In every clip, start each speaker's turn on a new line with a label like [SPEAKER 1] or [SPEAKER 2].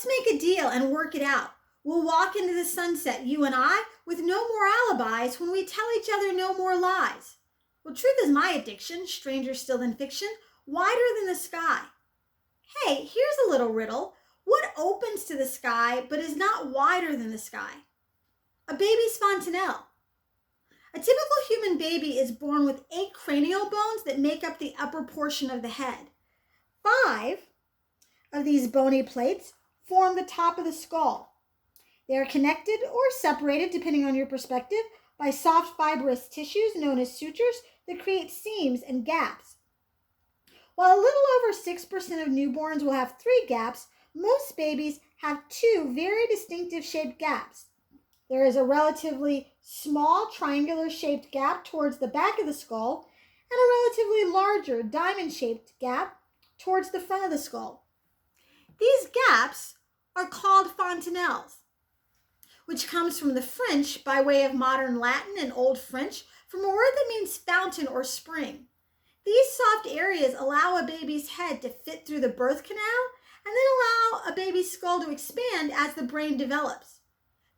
[SPEAKER 1] Let's make a deal and work it out. We'll walk into the sunset, you and I, with no more alibis when we tell each other no more lies. Well, truth is my addiction, stranger still than fiction, wider than the sky. Hey, here's a little riddle. What opens to the sky but is not wider than the sky? A baby's fontanelle. A typical human baby is born with 8 cranial bones that make up the upper portion of the head. 5 of these bony plates form the top of the skull. They are connected or separated, depending on your perspective, by soft fibrous tissues known as sutures that create seams and gaps. While a little over 6% of newborns will have 3 gaps, most babies have 2 very distinctive shaped gaps. There is a relatively small triangular-shaped gap towards the back of the skull and a relatively larger diamond-shaped gap towards the front of the skull. These gaps are called fontanelles, which comes from the French by way of modern Latin and Old French from a word that means fountain or spring. These soft areas allow a baby's head to fit through the birth canal and then allow a baby's skull to expand as the brain develops.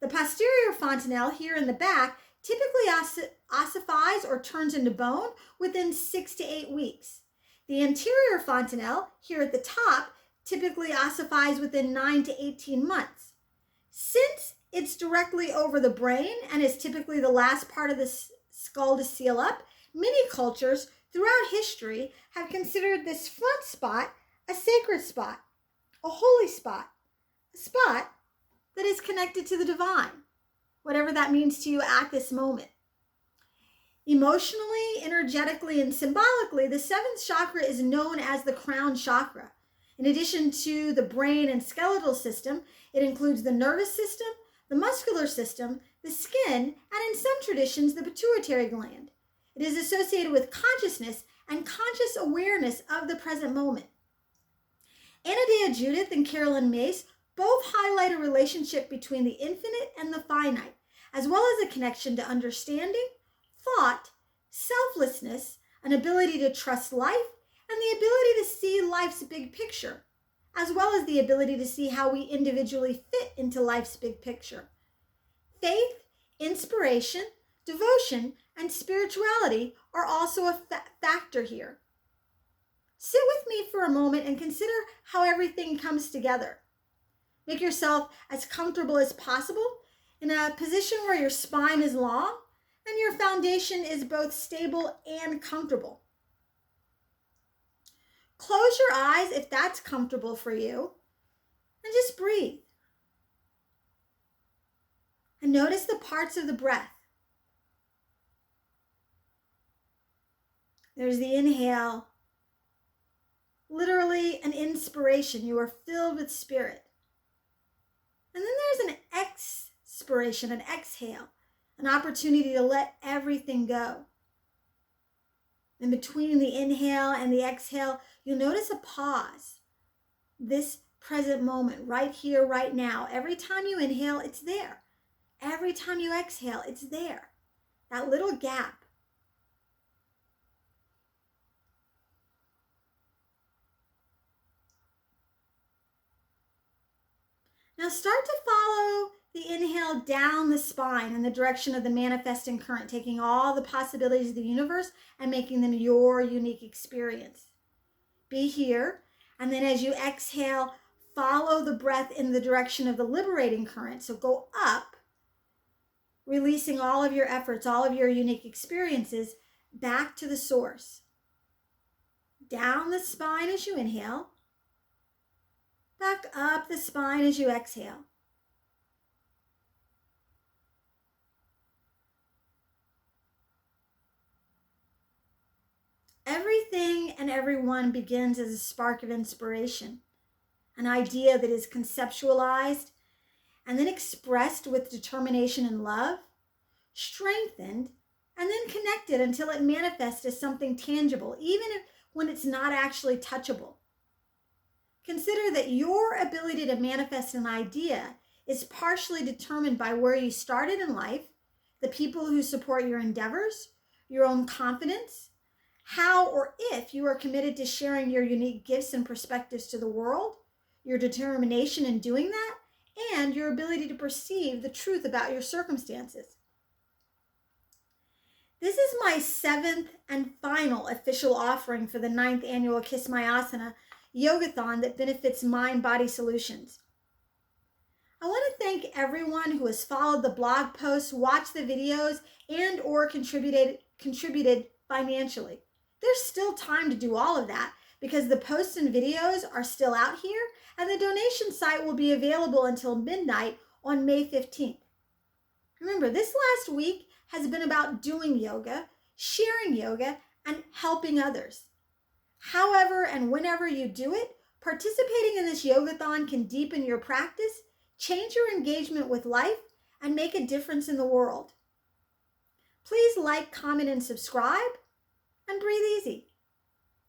[SPEAKER 1] The posterior fontanelle here in the back typically ossifies or turns into bone within 6 to 8 weeks. The anterior fontanelle here at the top typically ossifies within 9 to 18 months. Since it's directly over the brain and is typically the last part of the skull to seal up, many cultures throughout history have considered this front spot a sacred spot, a holy spot, a spot that is connected to the divine, whatever that means to you at this moment. Emotionally, energetically, and symbolically, the 7th chakra is known as the crown chakra. In addition to the brain and skeletal system, it includes the nervous system, the muscular system, the skin, and in some traditions, the pituitary gland. It is associated with consciousness and conscious awareness of the present moment. Anadea Judith and Carolyn Mace both highlight a relationship between the infinite and the finite, as well as a connection to understanding, thought, selflessness, an ability to trust life, and the ability to see life's big picture, as well as the ability to see how we individually fit into life's big picture. Faith, inspiration, devotion, and spirituality are also a factor here. Sit with me for a moment and consider how everything comes together. Make yourself as comfortable as possible in a position where your spine is long and your foundation is both stable and comfortable. Close your eyes if that's comfortable for you and just breathe. And notice the parts of the breath. There's the inhale, literally an inspiration. You are filled with spirit. And then there's an expiration, an exhale, an opportunity to let everything go. In between the inhale and the exhale, you'll notice a pause. This present moment, right here, right now. Every time you inhale, it's there. Every time you exhale, it's there. That little gap. Now start to follow the inhale down the spine in the direction of the manifesting current, taking all the possibilities of the universe and making them your unique experience. Be here, and then as you exhale, follow the breath in the direction of the liberating current. So go up, releasing all of your efforts, all of your unique experiences back to the source. Down the spine as you inhale. Back up the spine as you exhale. Everything and everyone begins as a spark of inspiration, an idea that is conceptualized and then expressed with determination and love, strengthened, and then connected until it manifests as something tangible, even when it's not actually touchable. Consider that your ability to manifest an idea is partially determined by where you started in life, the people who support your endeavors, your own confidence, how or if you are committed to sharing your unique gifts and perspectives to the world, your determination in doing that, and your ability to perceive the truth about your circumstances. This is my 7th and final official offering for the 9th annual Kiss My Asana Yogathon that benefits Mind Body Solutions. I want to thank everyone who has followed the blog posts, watched the videos, and or contributed financially. There's still time to do all of that because the posts and videos are still out here, and the donation site will be available until midnight on May 15th. Remember, this last week has been about doing yoga, sharing yoga, and helping others. However and whenever you do it, participating in this yogathon can deepen your practice, change your engagement with life, and make a difference in the world. Please like, comment, and subscribe, and breathe easy.